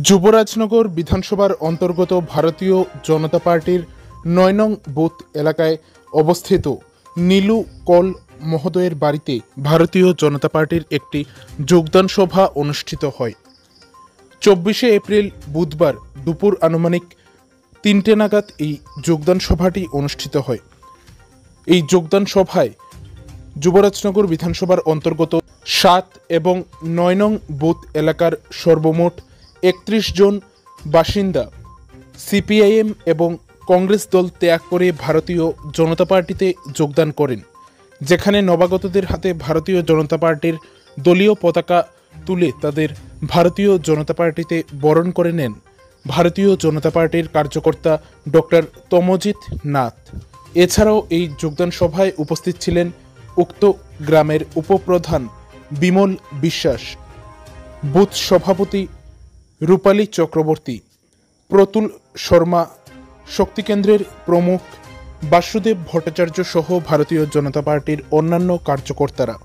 যুবরাজনগর বিধানসভার অন্তর্গত ভারতীয় জনতা পার্টির ৯ নং বুথ এলাকায় অবস্থিত নীলু কল মহোদয়ের বাড়িতে ভারতীয় জনতা পার্টির একটি যোগদান সভা অনুষ্ঠিত হয়। ২৪শে এপ্রিল বুধবার দুপুর আনুমানিক ৩টে নাগাদ এই যোগদান সভাটি অনুষ্ঠিত হয়। এই যোগদান সভায় যুবরাজনগর বিধানসভার অন্তর্গত ৭ এবং ৯ নং বুথ এলাকার সর্বমোট ৩১ জন বাসিন্দা সিপিআইএম এবং কংগ্রেস দল ত্যাগ করে ভারতীয় জনতা পার্টিতে যোগদান করেন, যেখানে নবাগতদের হাতে ভারতীয় জনতা পার্টির দলীয় পতাকা তুলে তাদের ভারতীয় জনতা পার্টিতে বরণ করে নেন ভারতীয় জনতা পার্টির কার্যকর্তা ডক্টর তমজিৎ নাথ। এছাড়াও এই যোগদান সভায় উপস্থিত ছিলেন উক্ত গ্রামের উপপ্রধান বিমল বিশ্বাস, বুথ সভাপতি রূপালী চক্রবর্তী, প্রতুল শর্মা, শক্তিকেন্দ্রের প্রমুখ বাসুদেব ভট্টাচার্য সহ ভারতীয় জনতা পার্টির অন্যান্য কার্যকর্তারা।